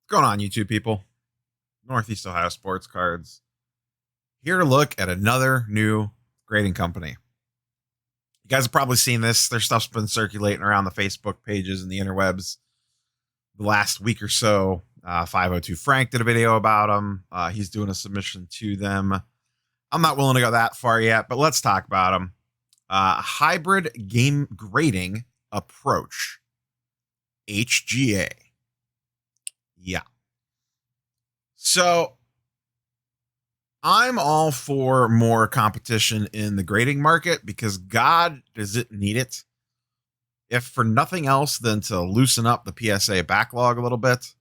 What's going on, YouTube people? Northeast Ohio Sports Cards. Here to look at another new grading company. You guys have probably seen this. Their stuff's been circulating around the Facebook pages and the interwebs the last week or so. 502 Frank did a video about them. He's doing a submission to them. I'm not willing to go that far yet, but let's talk about them. Hybrid game grading approach. HGA. Yeah. So I'm all for more competition in the grading market because God does it need it. If for nothing else than to loosen up the PSA backlog a little bit.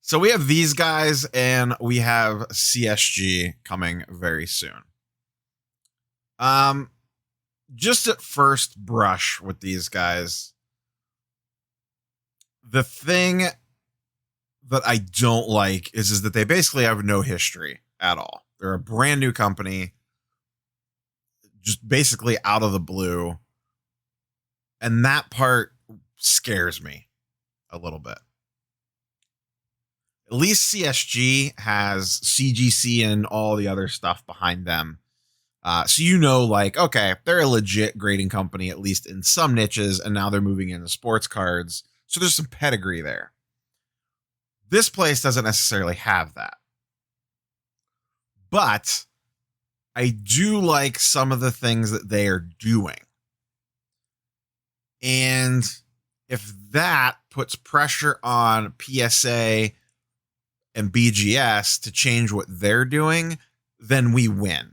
So we have these guys and we have CSG coming very soon. Just at first brush with these guys, the thing that I don't like is that they basically have no history at all. They're a brand new company, just basically out of the blue. And that part scares me a little bit. At least CSG has CGC and all the other stuff behind them. So you know, like, okay, they're a legit grading company, at least in some niches, and now they're moving into sports cards. So there's some pedigree there. This place doesn't necessarily have that. But I do like some of the things that they are doing. And if that puts pressure on PSA and BGS to change what they're doing, then we win.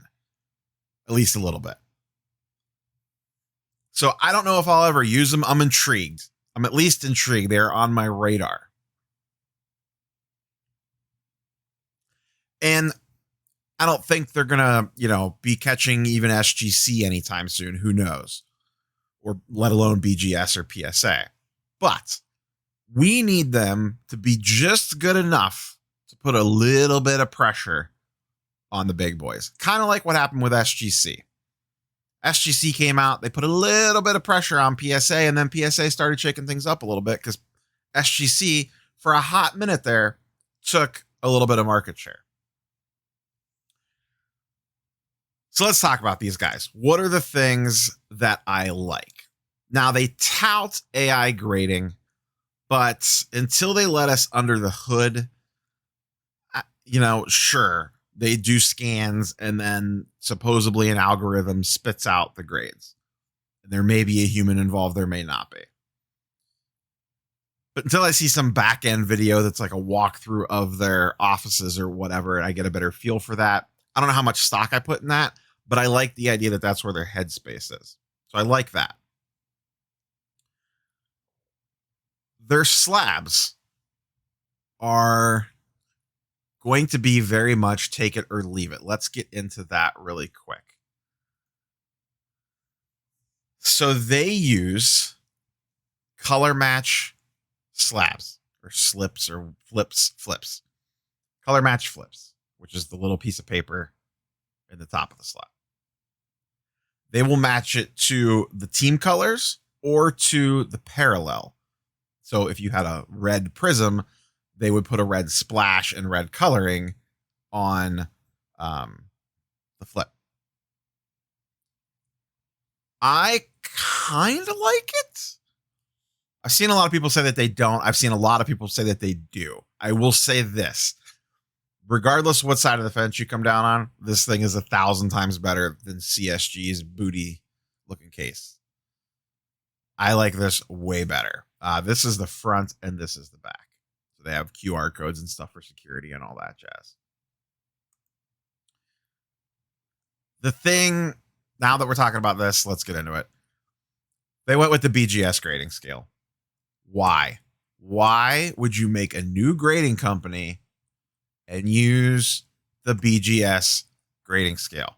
At least a little bit. So I don't know if I'll ever use them. I'm intrigued. I'm at least intrigued. They're on my radar. And I don't think they're going to, be catching even SGC anytime soon. Who knows? Or let alone BGS or PSA. But we need them to be just good enough to put a little bit of pressure on the big boys. Kind of like what happened with SGC. SGC came out, they put a little bit of pressure on PSA, and then PSA started shaking things up a little bit because SGC, for a hot minute there, took a little bit of market share. So let's talk about these guys. What are the things that I like? Now, they tout AI grading, but until they let us under the hood, sure, they do scans and then supposedly an algorithm spits out the grades. There may be a human involved, there may not be. But until I see some back end video that's like a walkthrough of their offices or whatever, and I get a better feel for that, I don't know how much stock I put in that, but I like the idea that that's where their headspace is. So I like that. Their slabs are going to be very much take it or leave it. Let's get into that really quick. So they use color match slabs or slips or flips. Color match flips, which is the little piece of paper in the top of the slab. They will match it to the team colors or to the parallel. So if you had a red prism, they would put a red splash and red coloring on the flip. I kind of like it. I've seen a lot of people say that they don't. I've seen a lot of people say that they do. I will say this. Regardless of what side of the fence you come down on, this thing is 1,000 times better than CSG's booty looking case. I like this way better. This is the front and this is the back. So they have QR codes and stuff for security and all that jazz. The thing, now that we're talking about this, let's get into it. They went with the BGS grading scale. Why? Why would you make a new grading company and use the BGS grading scale?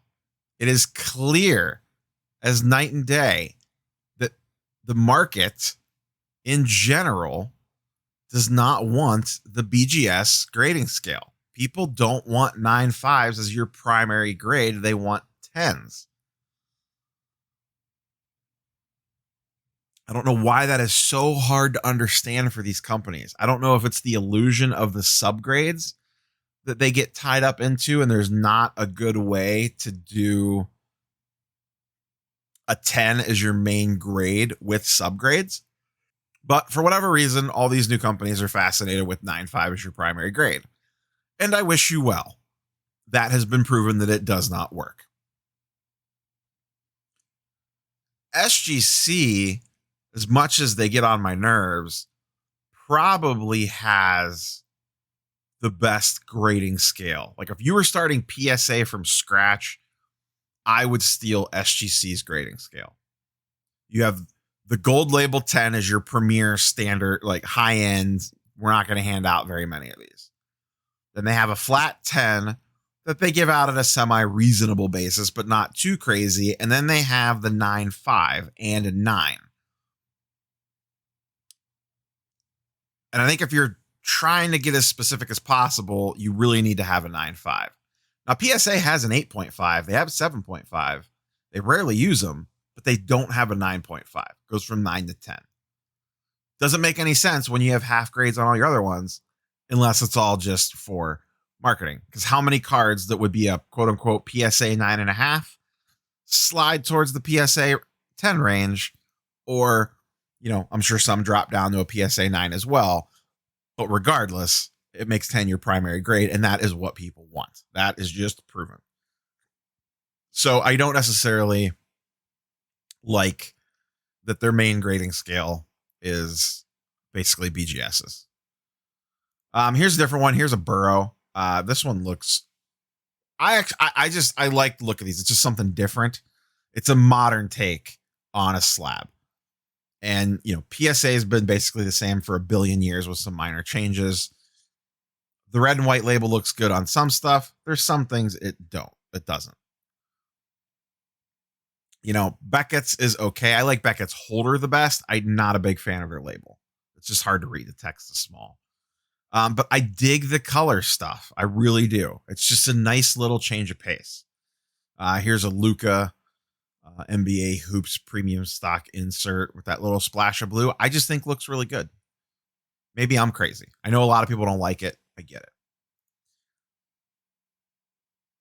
It is clear as night and day that the market in general does not want the BGS grading scale. People don't want 9.5s as your primary grade. They want 10s. I don't know why that is so hard to understand for these companies. I don't know if it's the illusion of the subgrades that they get tied up into, and there's not a good way to do a 10 as your main grade with subgrades. But for whatever reason, all these new companies are fascinated with 9.5 as your primary grade. And I wish you well. That has been proven that it does not work. SGC, as much as they get on my nerves, probably has the best grading scale. Like if you were starting PSA from scratch, I would steal SGC's grading scale. You have the gold label 10 as your premier standard, like high end. We're not going to hand out very many of these. Then they have a flat 10 that they give out at a semi-reasonable basis, but not too crazy. And then they have the 9.5 and a 9. And I think if you're trying to get as specific as possible, you really need to have a 9.5. Now, PSA has an 8.5. They have a 7.5. They rarely use them, but they don't have a 9.5. It goes from 9 to 10. Doesn't make any sense when you have half grades on all your other ones, unless it's all just for marketing. Because how many cards that would be a quote unquote PSA 9.5 slide towards the PSA 10 range, or, you know, I'm sure some drop down to a PSA 9 as well. But regardless, it makes 10 your primary grade, and that is what people want. That is just proven. So I don't necessarily like that their main grading scale is basically BGS's. Here's a different one. Here's a Burrow. This one looks, I like the look of these. It's just something different. It's a modern take on a slab. And, you know, PSA has been basically the same for a billion years with some minor changes. The red and white label looks good on some stuff. There's some things it doesn't. You know, Beckett's is okay. I like Beckett's holder the best. I'm not a big fan of their label. It's just hard to read. The text is small. But I dig the color stuff. I really do. It's just a nice little change of pace. Here's a Luka NBA Hoops premium stock insert with that little splash of blue. I just think looks really good. Maybe I'm crazy. I know a lot of people don't like it. I get it.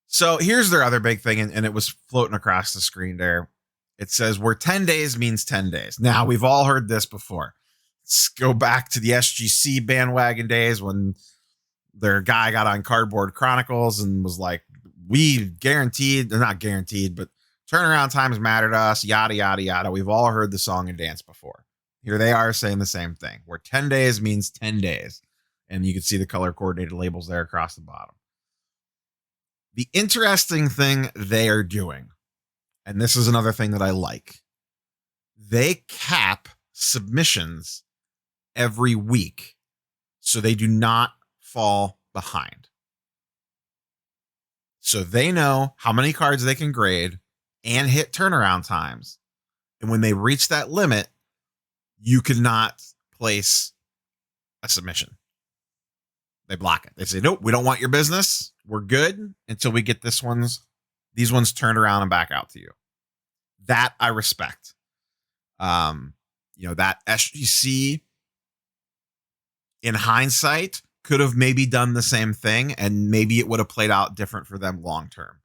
So here's their other big thing, and it was floating across the screen there. It says where 10 days means 10 days. Now, we've all heard this before. Let's go back to the SGC bandwagon days when their guy got on Cardboard Chronicles and was like, we guaranteed, they're not guaranteed, but turnaround times matter to us, yada, yada, yada. We've all heard the song and dance before. Here they are saying the same thing, where 10 days means 10 days. And you can see the color coordinated labels there across the bottom. The interesting thing they are doing, and this is another thing that I like, they cap submissions every week so they do not fall behind. So they know how many cards they can grade and hit turnaround times. And when they reach that limit, you cannot place a submission. They block it. They say, nope, we don't want your business. We're good until we get these ones turned around and back out to you. That I respect. That SGC in hindsight could have maybe done the same thing, and maybe it would have played out different for them long term.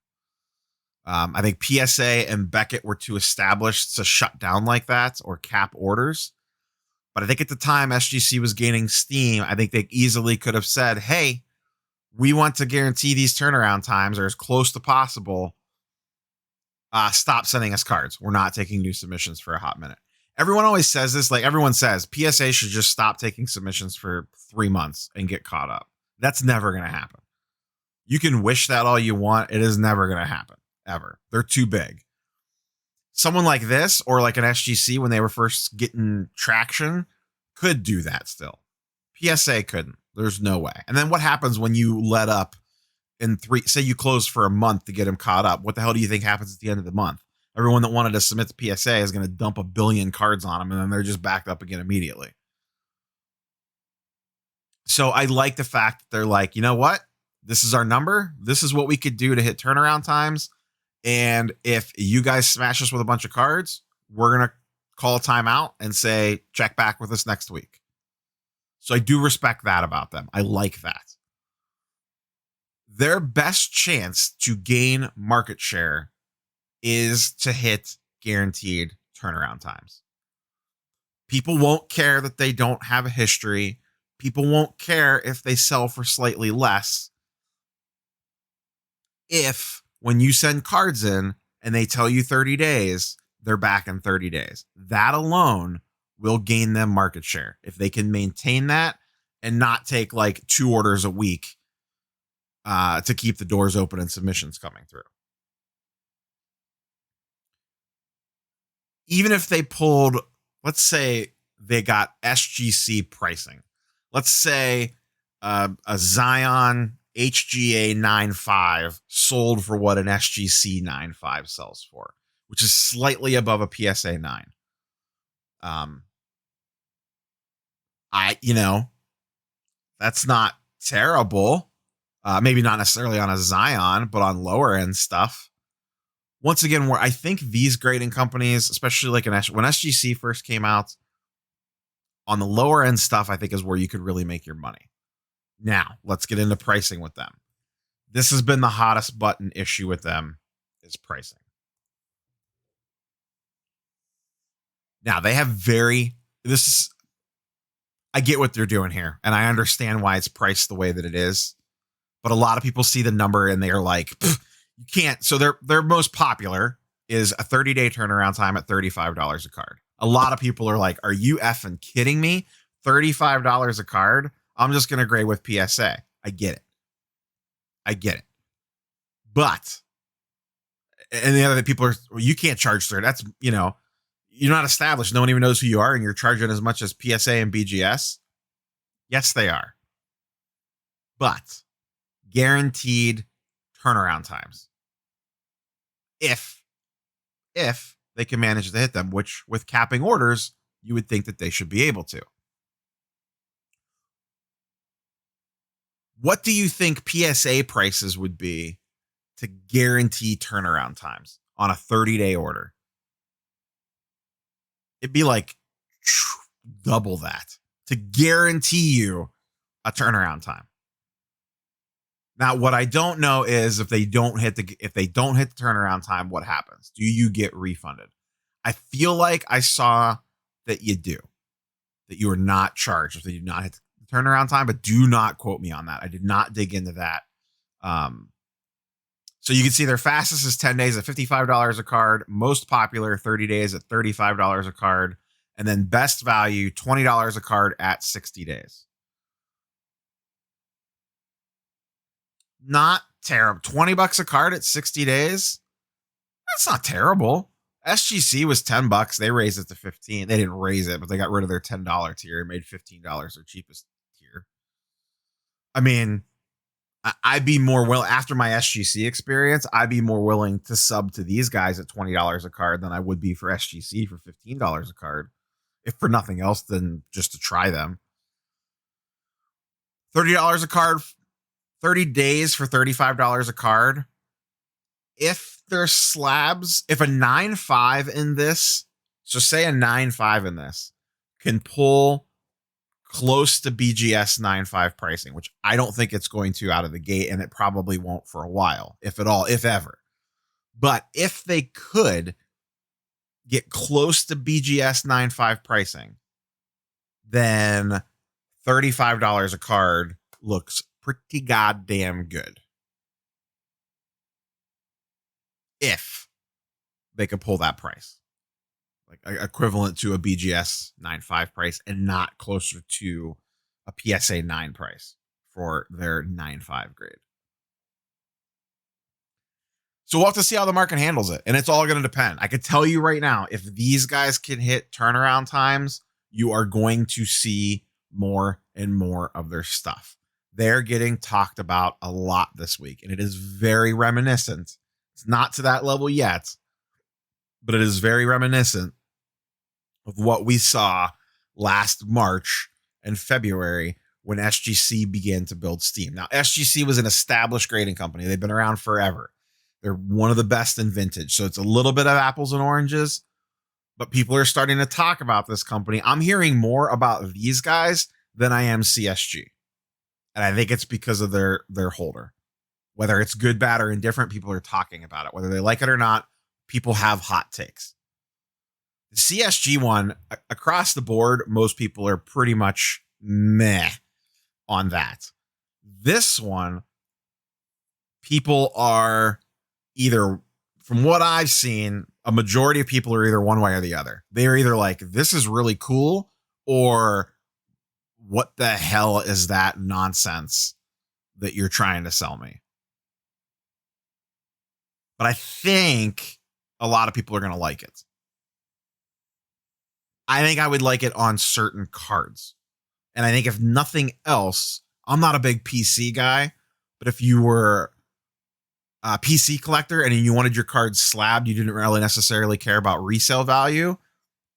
I think PSA and Beckett were too established to shut down like that or cap orders. But I think at the time SGC was gaining steam, I think they easily could have said, hey, we want to guarantee these turnaround times are as close to possible. Stop sending us cards. We're not taking new submissions for a hot minute. Everyone always says this, like everyone says, PSA should just stop taking submissions for 3 months and get caught up. That's never going to happen. You can wish that all you want. It is never going to happen, ever. They're too big. Someone like this, or like an SGC when they were first getting traction, could do that still. PSA couldn't. There's no way. And then what happens when you let up in say you close for a month to get them caught up? What the hell do you think happens at the end of the month? Everyone that wanted to submit to PSA is going to dump a billion cards on them, and then they're just backed up again immediately. So I like the fact that they're like, you know what? This is our number. This is what we could do to hit turnaround times. And if you guys smash us with a bunch of cards, we're going to call a timeout and say, check back with us next week. So I do respect that about them. I like that. Their best chance to gain market share is to hit guaranteed turnaround times. People won't care that they don't have a history. People won't care if they sell for slightly less. If when you send cards in and they tell you 30 days, they're back in 30 days. That alone will gain them market share. If they can maintain that and not take like 2 orders a week to keep the doors open and submissions coming through. Even if they pulled, let's say they got SGC pricing. Let's say a Zion HGA 9.5 sold for what an SGC 9.5 sells for, which is slightly above a PSA 9. That's not terrible. Maybe not necessarily on a Zion, but on lower end stuff. Once again, where I think these grading companies, especially like when SGC first came out, on the lower end stuff, I think is where you could really make your money. Now, let's get into pricing with them. This has been the hottest button issue with them is pricing. Now, they have I get what they're doing here, and I understand why it's priced the way that it is. But a lot of people see the number and they are like, you can't. So their most popular is a 30-day turnaround time at $35 a card. A lot of people are like, are you effing kidding me? $35 a card? I'm just going to grade with PSA. I get it. But, and the other people are, well, you can't charge, sir. That's, you're not established. No one even knows who you are, and you're charging as much as PSA and BGS. Yes, they are. But guaranteed turnaround times. If they can manage to hit them, which with capping orders, you would think that they should be able to. What do you think PSA prices would be to guarantee turnaround times on a 30-day order? It'd be like double that to guarantee you a turnaround time. Now, what I don't know is if they don't hit the turnaround time, what happens? Do you get refunded? I feel like I saw that you do, that you are not charged if they do not hit the turnaround time, but do not quote me on that. I did not dig into that. So you can see their fastest is 10 days at $55 a card, most popular 30 days at $35 a card, and then best value $20 a card at 60 days. Not terrible. $20 a card at 60 days. That's not terrible. SGC was $10. They raised it to $15. They didn't raise it, but they got rid of their $10 tier and made $15 their cheapest tier. I mean, I'd be more willing, after my SGC experience, I'd be more willing to sub to these guys at $20 a card than I would be for SGC for $15 a card, if for nothing else than just to try them. $30 a card, 30 days for $35 a card. If there's slabs, if a 9.5 in this, so say a 9.5 in this, can pull close to BGS 9.5 pricing, which I don't think it's going to out of the gate, and it probably won't for a while, if at all, if ever. But if they could get close to BGS 9.5 pricing, then $35 a card looks pretty goddamn good. If they could pull that price, like equivalent to a BGS 9.5 price and not closer to a PSA 9 price for their 9.5 grade. So we'll have to see how the market handles it. And it's all going to depend. I could tell you right now, if these guys can hit turnaround times, you are going to see more and more of their stuff. They're getting talked about a lot this week, and it is very reminiscent. It's not to that level yet, but it is very reminiscent of what we saw last March and February when SGC began to build steam. Now, SGC was an established grading company. They've been around forever. They're one of the best in vintage. So it's a little bit of apples and oranges, but people are starting to talk about this company. I'm hearing more about these guys than I am CSG. And I think it's because of their holder. Whether it's good, bad, or indifferent, people are talking about it. Whether they like it or not, people have hot takes. The CSG one, across the board, most people are pretty much meh on that. This one, people are either, from what I've seen, a majority of people are either one way or the other. They're either like, this is really cool, or what the hell is that nonsense that you're trying to sell me? But I think a lot of people are going to like it. I think I would like it on certain cards. And I think if nothing else, I'm not a big PC guy, but if you were a PC collector and you wanted your cards slabbed, you didn't really necessarily care about resale value,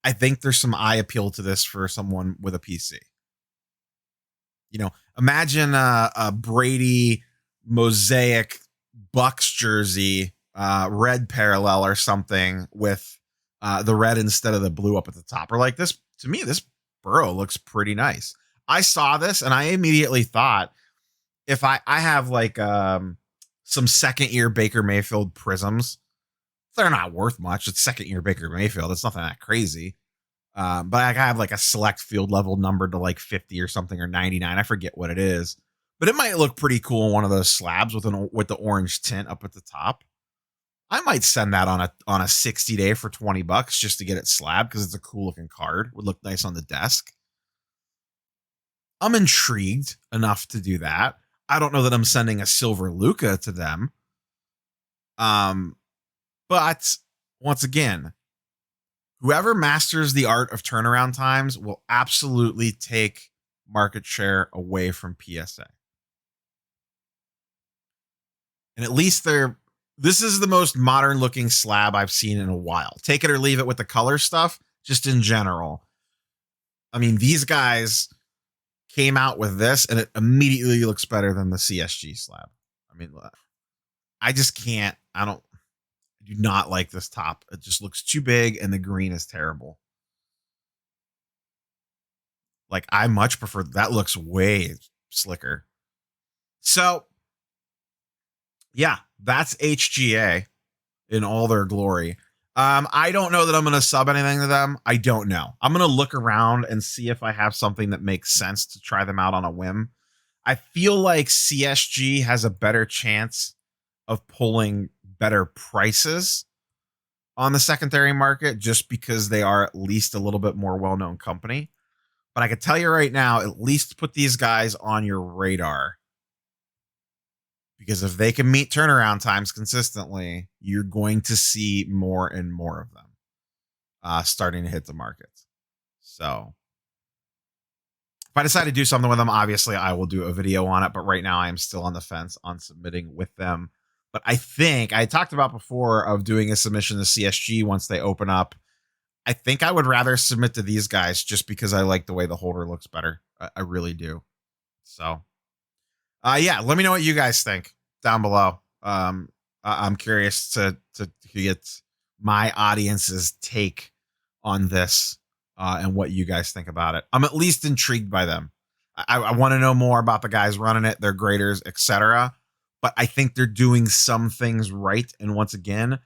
I think there's some eye appeal to this for someone with a PC. You know, imagine a Brady mosaic Bucks jersey, red parallel or something with the red instead of the blue up at the top. Or like this, to me, this Burrow looks pretty nice. I saw this and I immediately thought, if I have like some second year Baker Mayfield prisms, they're not worth much. It's second year Baker Mayfield. It's nothing that crazy. But I have like a select field level number to like 50 or something, or 99. I forget what it is, but it might look pretty cool in one of those slabs with the orange tint up at the top. I might send that on a 60-day for $20 just to get it slabbed because it's a cool looking card. Would look nice on the desk. I'm intrigued enough to do that. I don't know that I'm sending a silver Luca to them. But once again, whoever masters the art of turnaround times will absolutely take market share away from PSA. And at least this is the most modern looking slab I've seen in a while. Take it or leave it with the color stuff, just in general. I mean, these guys came out with this and it immediately looks better than the CSG slab. I mean, I just can't, I do not like this top. It just looks too big and the green is terrible. Like, I much prefer, that looks way slicker. So yeah, that's HGA in all their glory. I don't know that I'm going to sub anything to them. I don't know. I'm going to look around and see if I have something that makes sense to try them out on a whim. I feel like CSG has a better chance of pulling better prices on the secondary market just because they are at least a little bit more well-known company. But I can tell you right now, at least put these guys on your radar. Because if they can meet turnaround times consistently, you're going to see more and more of them starting to hit the market. So if I decide to do something with them, obviously I will do a video on it. But right now I am still on the fence on submitting with them. But I think I talked about before of doing a submission to CSG once they open up. I think I would rather submit to these guys just because I like the way the holder looks better. I really do. So yeah, let me know what you guys think down below. I'm curious to get my audience's take on this and what you guys think about it. I'm at least intrigued by them. I want to know more about the guys running it, their graders, etc. But I think they're doing some things right. And once again,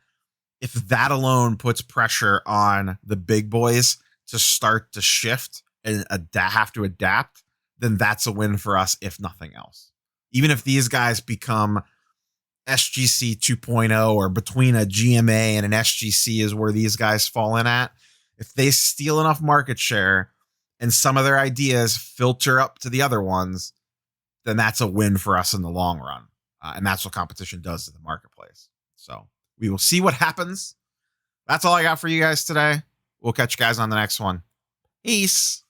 if that alone puts pressure on the big boys to start to shift and have to adapt, then that's a win for us, if nothing else. Even if these guys become SGC 2.0 or between a GMA and an SGC is where these guys fall in at, if they steal enough market share and some of their ideas filter up to the other ones, then that's a win for us in the long run. And that's what competition does to the marketplace. So we will see what happens. That's all I got for you guys today. We'll catch you guys on the next one. Peace.